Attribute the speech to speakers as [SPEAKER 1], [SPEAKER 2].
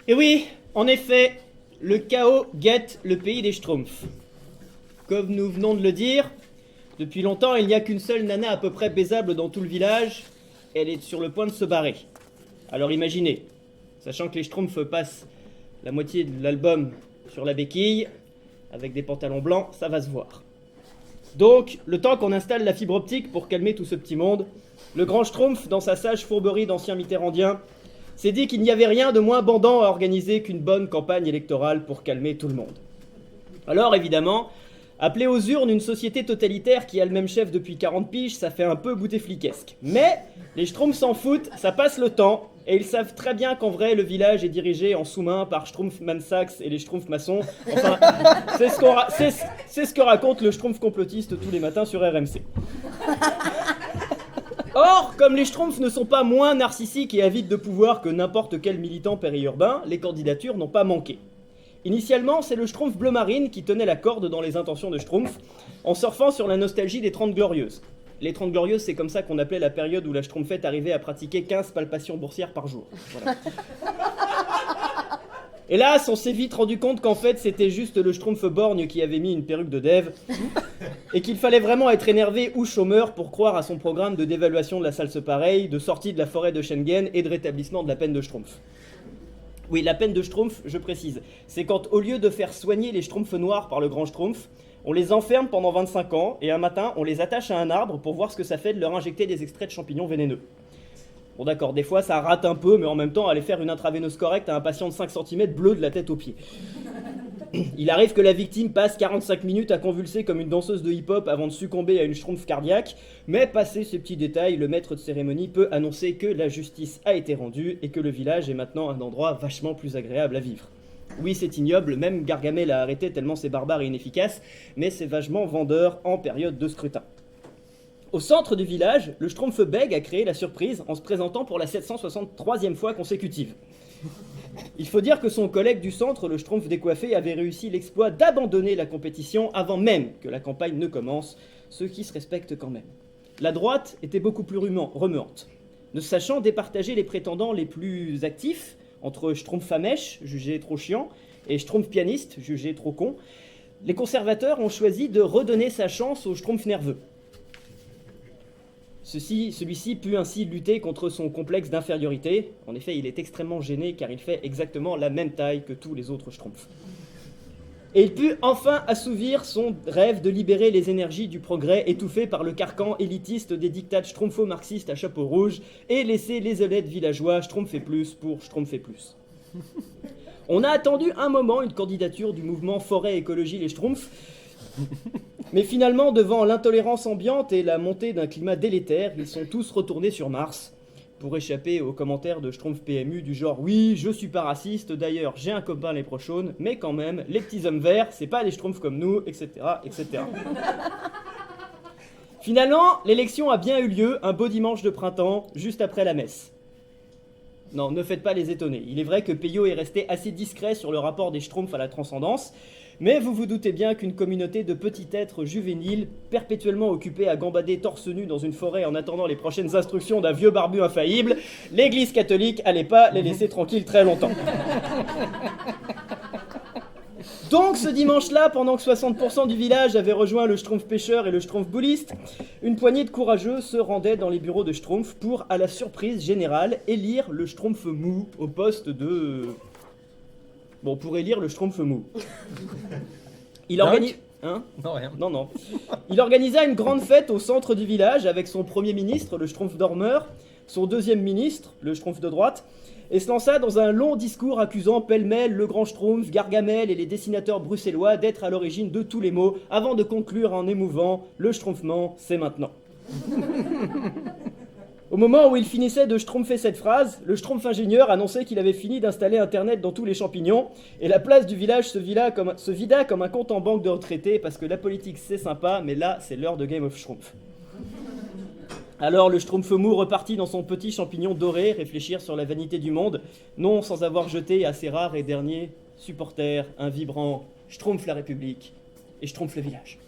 [SPEAKER 1] Et oui, en effet, le chaos guette le pays des Schtroumpfs. Comme nous venons de le dire, depuis longtemps, il n'y a qu'une seule nana à peu près baisable dans tout le village. Elle est sur le point de se barrer. Alors imaginez, sachant que les Schtroumpfs passent la moitié de l'album sur la béquille, avec des pantalons blancs, ça va se voir. Donc, le temps qu'on installe la fibre optique pour calmer tout ce petit monde, le grand Schtroumpf, dans sa sage fourberie d'ancien mitterrandien, s'est dit qu'il n'y avait rien de moins bandant à organiser qu'une bonne campagne électorale pour calmer tout le monde. Alors, évidemment, appeler aux urnes une société totalitaire qui a le même chef depuis 40 piges, ça fait un peu boutefliquesque. Mais les Schtroumpfs s'en foutent, ça passe le temps, et ils savent très bien qu'en vrai, le village est dirigé en sous-main par Schtroumpf-Mansax et les Schtroumpfs-maçons. Enfin, c'est ce que raconte le Schtroumpf complotiste tous les matins sur RMC. Or, comme les Schtroumpfs ne sont pas moins narcissiques et avides de pouvoir que n'importe quel militant périurbain, les candidatures n'ont pas manqué. Initialement, c'est le Schtroumpf bleu marine qui tenait la corde dans les intentions de Schtroumpf, en surfant sur la nostalgie des 30 Glorieuses. Les 30 Glorieuses, c'est comme ça qu'on appelait la période où la Schtroumpfette arrivait à pratiquer 15 palpations boursières par jour. Voilà. Hélas, on s'est vite rendu compte qu'en fait, c'était juste le Schtroumpf borgne qui avait mis une perruque de dev, et qu'il fallait vraiment être énervé ou chômeur pour croire à son programme de dévaluation de la salse pareille, de sortie de la forêt de Schengen et de rétablissement de la peine de Schtroumpf. Oui, la peine de Schtroumpf, je précise, c'est quand au lieu de faire soigner les Schtroumpfs noirs par le grand Schtroumpf, on les enferme pendant 25 ans et un matin, on les attache à un arbre pour voir ce que ça fait de leur injecter des extraits de champignons vénéneux. Bon d'accord, des fois ça rate un peu, mais en même temps, aller faire une intraveineuse correcte à un patient de 5 cm bleu de la tête aux pieds. Il arrive que la victime passe 45 minutes à convulser comme une danseuse de hip-hop avant de succomber à une schtroumpf cardiaque, mais passé ces petits détails, le maître de cérémonie peut annoncer que la justice a été rendue et que le village est maintenant un endroit vachement plus agréable à vivre. Oui, c'est ignoble, même Gargamel a arrêté tellement c'est barbare et inefficace, mais c'est vachement vendeur en période de scrutin. Au centre du village, le Schtroumpf bègue a créé la surprise en se présentant pour la 763e fois consécutive. Il faut dire que son collègue du centre, le Schtroumpf décoiffé, avait réussi l'exploit d'abandonner la compétition avant même que la campagne ne commence, ce qui se respecte quand même. La droite était beaucoup plus remuante, ne sachant départager les prétendants les plus actifs entre Schtroumpf à mèche, jugé trop chiant, et Schtroumpf pianiste, jugé trop con. Les conservateurs ont choisi de redonner sa chance au Schtroumpf nerveux. Celui-ci put ainsi lutter contre son complexe d'infériorité. En effet, il est extrêmement gêné car il fait exactement la même taille que tous les autres Schtroumpfs. Et il put enfin assouvir son rêve de libérer les énergies du progrès étouffées par le carcan élitiste des dictats schtroumpfo-marxistes à chapeau rouge et laisser les honnêtes villageois Schtroumpfer plus pour Schtroumpfer plus. On a attendu un moment une candidature du mouvement Forêt Écologie les Schtroumpfs, mais finalement, devant l'intolérance ambiante et la montée d'un climat délétère, ils sont tous retournés sur Mars pour échapper aux commentaires de Schtroumpf PMU du genre « Oui, je suis pas raciste, d'ailleurs j'ai un copain léprochaune, mais quand même, les petits hommes verts, c'est pas des Schtroumpfs comme nous, etc. etc. » Finalement, l'élection a bien eu lieu un beau dimanche de printemps, juste après la messe. Non, ne faites pas les étonner. Il est vrai que Peyo est resté assez discret sur le rapport des Schtroumpfs à la transcendance, mais vous vous doutez bien qu'une communauté de petits êtres juvéniles, perpétuellement occupés à gambader torse nu dans une forêt en attendant les prochaines instructions d'un vieux barbu infaillible, l'Église catholique allait pas les laisser tranquilles très longtemps. Donc ce dimanche-là, pendant que 60% du village avait rejoint le Schtroumpf pêcheur et le Schtroumpf bouliste, une poignée de courageux se rendaient dans les bureaux de Schtroumpf pour, à la surprise générale, élire le Schtroumpf mou au poste de... Bon, pour élire le Schtroumpf mou. Il organise... Hein ?
[SPEAKER 2] Non, rien.
[SPEAKER 1] Non. Il organisa une grande fête au centre du village avec son premier ministre, le Schtroumpf dormeur, son deuxième ministre, le Schtroumpf de droite, et se lança dans un long discours accusant pêle-mêle le grand Schtroumpf, Gargamel et les dessinateurs bruxellois d'être à l'origine de tous les maux, avant de conclure en émouvant « Le Schtroumpfement, c'est maintenant ». Au moment où il finissait de schtroumpfer cette phrase, le Schtroumpf ingénieur annonçait qu'il avait fini d'installer Internet dans tous les champignons, et la place du village se vida comme un compte en banque de retraités, parce que la politique c'est sympa, mais là c'est l'heure de Game of Schtroumpf. Alors le Schtroumpf mou repartit dans son petit champignon doré, réfléchir sur la vanité du monde, non sans avoir jeté à ses rares et derniers supporters un vibrant Schtroumpf la République et Schtroumpf le village.